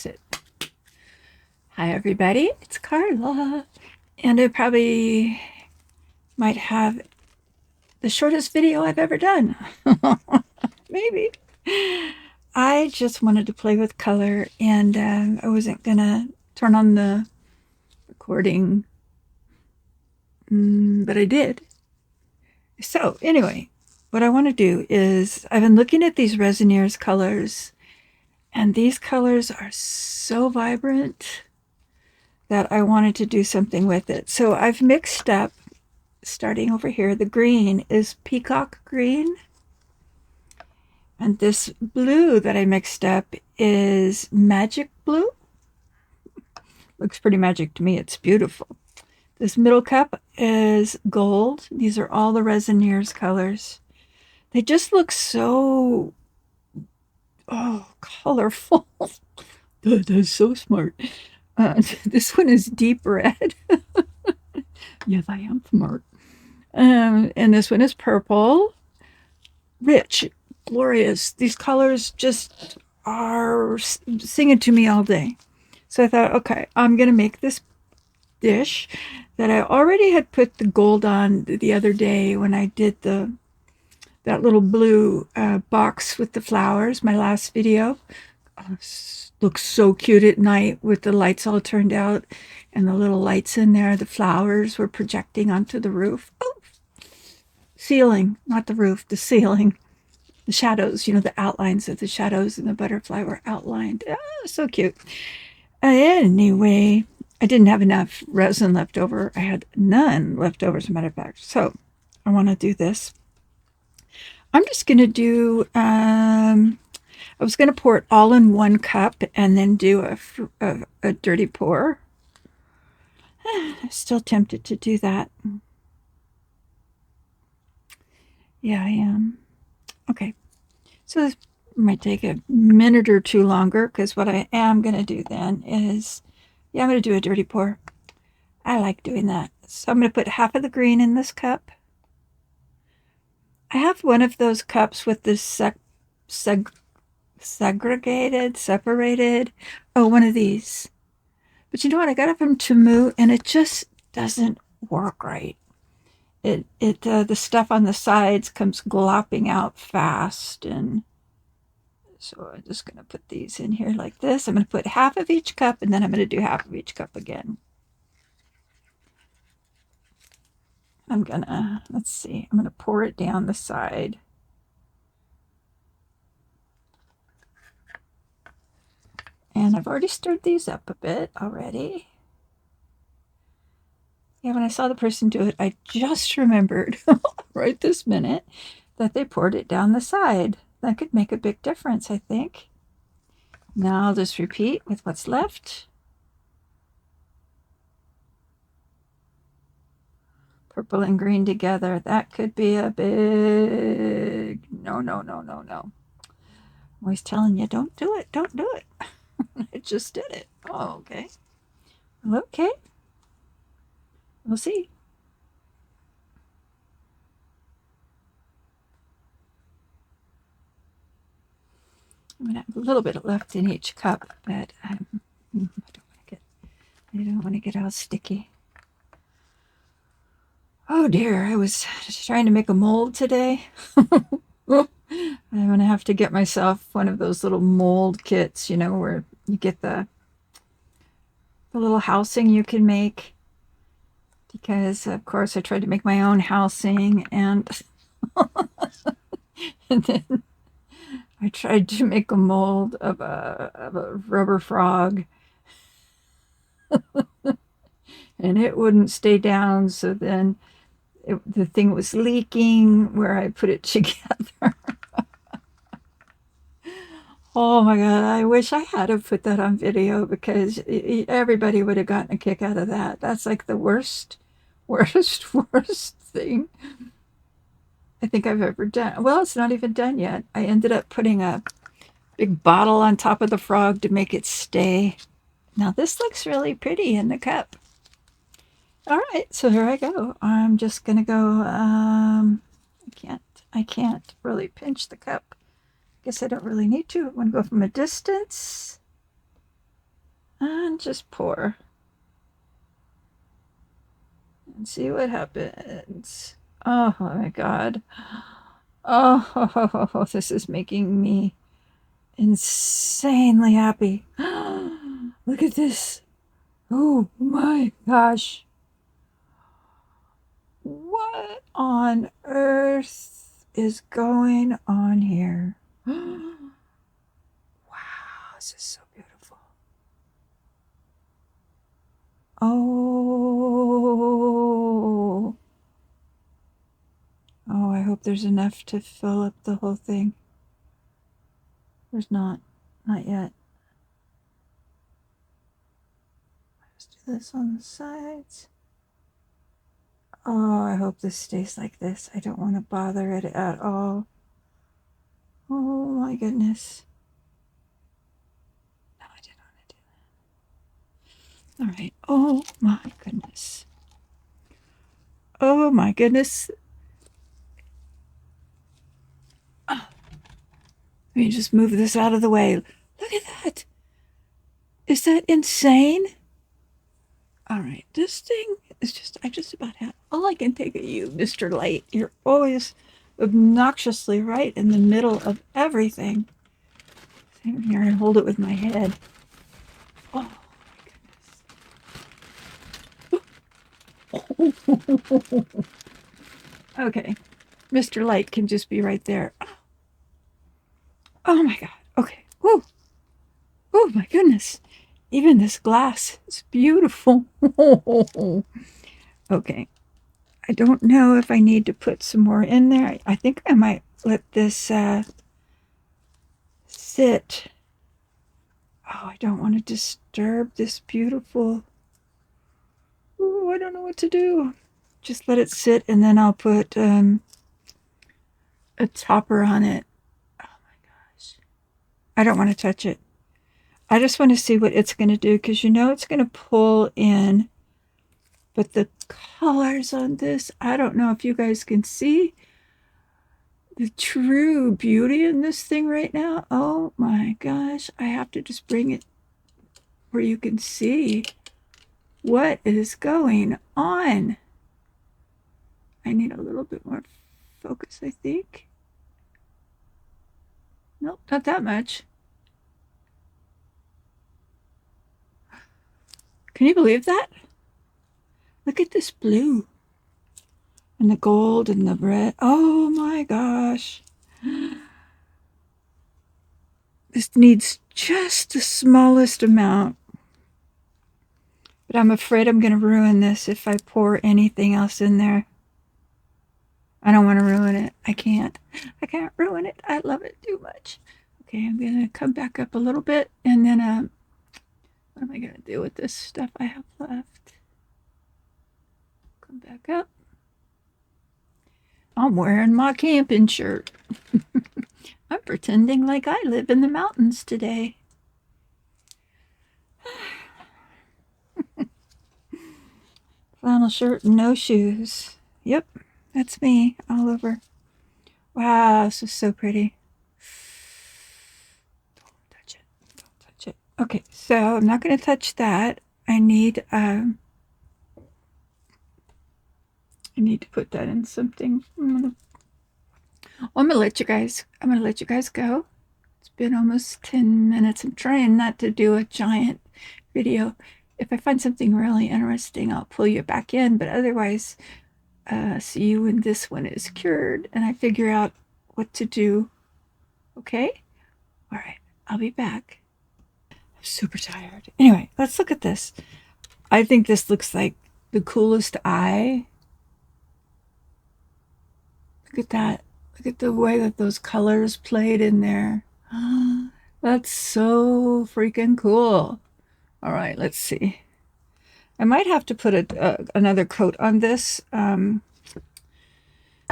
fix it. Hi everybody, it's Carla, and I probably might have the shortest video I've ever done. Maybe. I just wanted to play with color, and I wasn't gonna turn on the recording, but I did. So anyway, what I want to do is I've been looking at these RESINERS colors, and these colors are so vibrant that I wanted to do something with it. So I've mixed up, starting over here, the green is peacock green. And this blue that I mixed up is magic blue. Looks pretty magic to me. It's beautiful. This middle cup is gold. These are all the RESINERS colors. They just look so, colorful. That's so smart. This one is deep red. Yes, I am smart. And this one is purple. Rich, glorious. These colors just are singing to me all day. So I thought, okay, I'm going to make this dish that I already had put the gold on the other day when I did that little blue box with the flowers, my last video. Looks so cute at night with the lights all turned out and the little lights in there. The flowers were projecting onto the roof. Oh, ceiling, not the roof, the ceiling. The shadows, the outlines of the shadows and the butterfly were outlined. So cute. Anyway, I didn't have enough resin left over. I had none left over, as a matter of fact. So I want to do this. I'm just going to do, I was going to pour it all in one cup and then do a dirty pour. I'm still tempted to do that. Yeah, I am. Okay. So this might take a minute or two longer, because what I am going to do then is, I'm going to do a dirty pour. I like doing that. So I'm going to put half of the green in this cup. I have one of those cups with this separated. Oh, one of these. But you know what? I got it from Temu, and it just doesn't work right. The stuff on the sides comes glopping out fast, and so I'm just going to put these in here like this. I'm going to put half of each cup, and then I'm going to do half of each cup again. I'm going to, let's see, I'm going to pour it down the side. And I've already stirred these up a bit already. Yeah, when I saw the person do it, I just remembered right this minute that they poured it down the side. That could make a big difference, I think. Now I'll just repeat with what's left. Purple and green together. That could be a big no. I'm always telling you, don't do it. Don't do it. I just did it. Oh, okay. Okay. We'll see. I'm going to have a little bit left in each cup, but I don't want to get all sticky. Oh dear, I was trying to make a mold today. I'm going to have to get myself one of those little mold kits, where you get the little housing you can make. Because, of course, I tried to make my own housing, and, and then I tried to make a mold of a rubber frog. And it wouldn't stay down, so then the thing was leaking where I put it together. Oh my God, I wish I had have put that on video, because everybody would have gotten a kick out of that. That's like the worst thing I think I've ever done. Well, it's not even done yet. I ended up putting a big bottle on top of the frog to make it stay. Now this looks really pretty in the cup. All right, so here I go. I'm just gonna go, I can't really pinch the cup. Guess I don't really need to. I'm gonna go from a distance. And just pour. And see what happens. Oh my God. Oh, this is making me insanely happy. Look at this. Oh my gosh. What on earth is going on here? Wow, this is so beautiful. Oh. Oh, I hope there's enough to fill up the whole thing. There's not. Not yet. Let's do this on the sides. Oh, I hope this stays like this. I don't want to bother it at all. Oh my goodness. No, I didn't want to do that. All right. Oh my goodness. Oh my goodness. Oh, let me just move this out of the way. Look at that. Is that insane? All right. This thing is just, I just about have all I can take of you, Mr. Light. You're always obnoxiously right in the middle of everything. Stand here and hold it with my head. Oh my goodness. Okay. Mr. Light can just be right there. Oh my God. Okay. Woo. Oh my goodness. Even this glass is beautiful. Okay. I don't know if I need to put some more in there. I think I might let this sit. Oh, I don't want to disturb this beautiful. Ooh, I don't know what to do. Just let it sit, and then I'll put a topper on it. Oh my gosh. I don't want to touch it. I just want to see what it's going to do, because you know it's going to pull in. But the colors on this, I don't know if you guys can see the true beauty in this thing right now. Oh my gosh. I have to just bring it where you can see what is going on. I need a little bit more focus, I think. Nope, not that much. Can you believe that? Look at this blue and the gold and the red. Oh my gosh. This needs just the smallest amount. But I'm afraid I'm going to ruin this if I pour anything else in there. I don't want to ruin it. I can't. I can't ruin it. I love it too much. Okay, I'm going to come back up a little bit, and then what am I going to do with this stuff I have left? Come back up. I'm wearing my camping shirt. I'm pretending like I live in the mountains today. Flannel shirt and no shoes. Yep, that's me all over. Wow, this is so pretty. Don't touch it. Don't touch it. Okay, so I'm not going to touch that. I need to put that in something. I'm gonna let you guys go. It's been almost 10 minutes. I'm trying not to do a giant video. If I find something really interesting, I'll pull you back in, but otherwise, see you when this one is cured and I figure out what to do. Okay? All right, I'll be back. I'm super tired. Anyway, let's look at this. I think this looks like the coolest eye. Look at that. Look at the way that those colors played in there. That's so freaking cool. All right, let's see. I might have to put another coat on this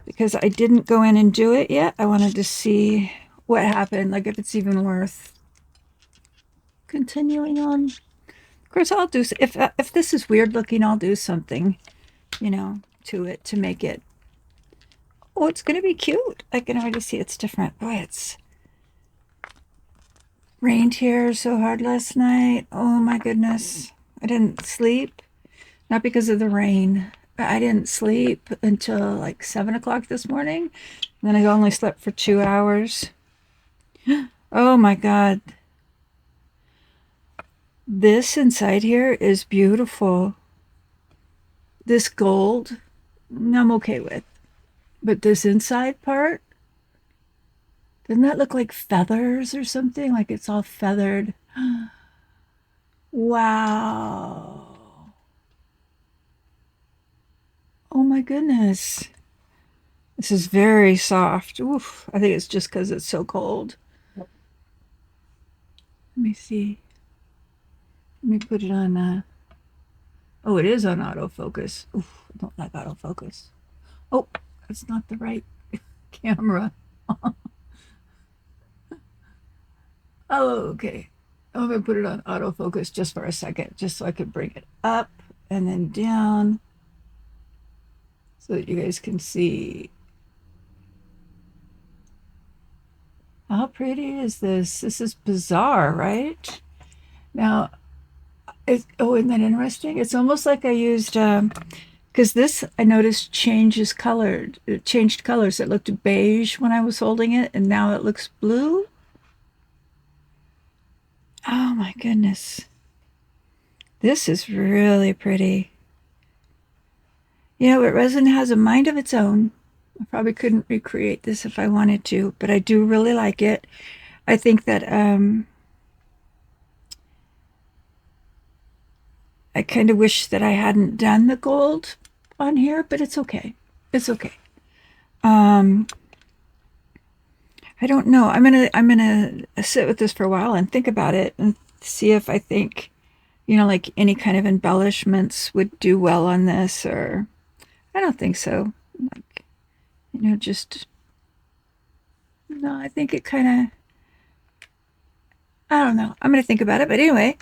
because I didn't go in and do it yet. I wanted to see what happened, like if it's even worth continuing on. Of course, I'll do, if this is weird looking, I'll do something, you know, to it to make it. Oh, it's going to be cute. I can already see it's different. Boy, it's Rained here so hard last night. Oh my goodness. I didn't sleep. Not because of the rain. I didn't sleep until like 7 o'clock this morning. And then I only slept for 2 hours. Oh my God. This inside here is beautiful. This gold, I'm okay with. But this inside part, doesn't that look like feathers or something? Like it's all feathered. Wow. Oh my goodness. This is very soft. Oof. I think it's just because it's so cold. Let me see. Let me put it on. Oh, it is on autofocus. Oof, I don't like autofocus. Oh, that's not the right camera. Oh, okay. I'm going to put it on autofocus just for a second, just so I can bring it up and then down so that you guys can see. How pretty is this? This is bizarre, right? Now, isn't that interesting? It's almost like I used, because this I noticed changes colored. It changed colors. It looked beige when I was holding it, and now it looks blue. Oh my goodness. This is really pretty. You know, but resin has a mind of its own. I probably couldn't recreate this if I wanted to, but I do really like it. I think that I kind of wish that I hadn't done the gold on here, but it's okay. It's okay. I don't know. I'm gonna sit with this for a while and think about it and see if I think, like any kind of embellishments would do well on this, or I don't think so. Like, just no, I think it kind of, I don't know. I'm gonna think about it, but anyway,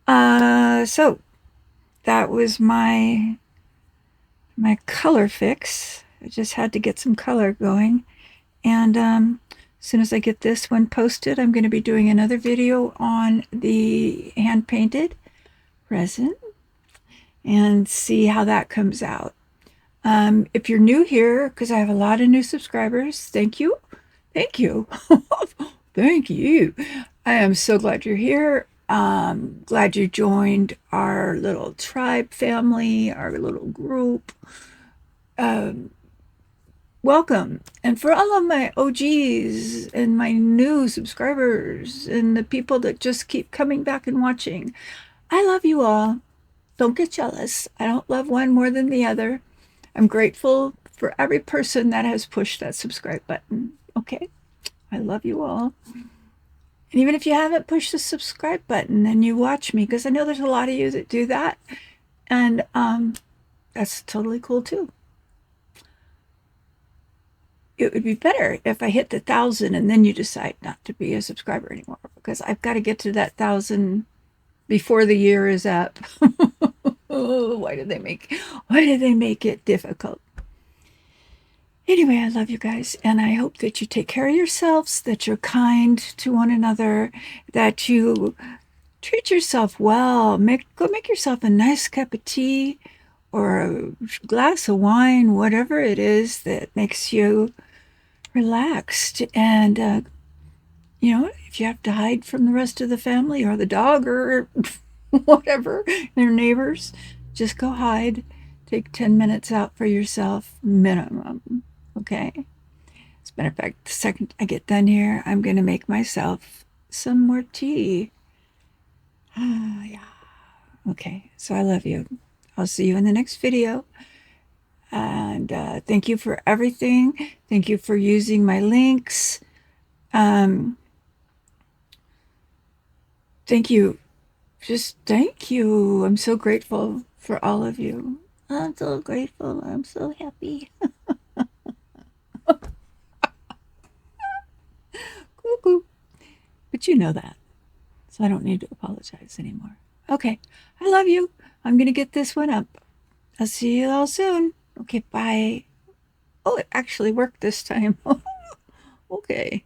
so that was my color fix. I just had to get some color going, and as soon as I get this one posted, I'm going to be doing another video on the hand painted resin and see how that comes out. If you're new here, because I have a lot of new subscribers, thank you. Thank you. Thank you. I am so glad you're here. Glad you joined our little tribe family, our little group. Welcome. And for all of my OGs and my new subscribers and the people that just keep coming back and watching, I love you all. Don't get jealous. I don't love one more than the other. I'm grateful for every person that has pushed that subscribe button. Okay? I love you all. And even if you haven't pushed the subscribe button and you watch me, because I know there's a lot of you that do that, and that's totally cool too. It would be better if I hit the 1,000 and then you decide not to be a subscriber anymore, because I've got to get to that 1,000 before the year is up. Oh, why did they make it difficult? Anyway, I love you guys, and I hope that you take care of yourselves, that you're kind to one another, that you treat yourself well. Go make yourself a nice cup of tea or a glass of wine, whatever it is that makes you relaxed. And if you have to hide from the rest of the family or the dog or whatever, their neighbors, just go hide. Take 10 minutes out for yourself, minimum. Okay? As a matter of fact, the second I get done here, I'm going to make myself some more tea. Yeah. Okay, so I love you. I'll see you in the next video. And thank you for everything. Thank you for using my links. Thank you. Just thank you. I'm so grateful for all of you. I'm so grateful. I'm so happy. Cuckoo. But you know that. So I don't need to apologize anymore. Okay. I love you. I'm going to get this one up. I'll see you all soon. Okay, bye. Oh, it actually worked this time. Okay.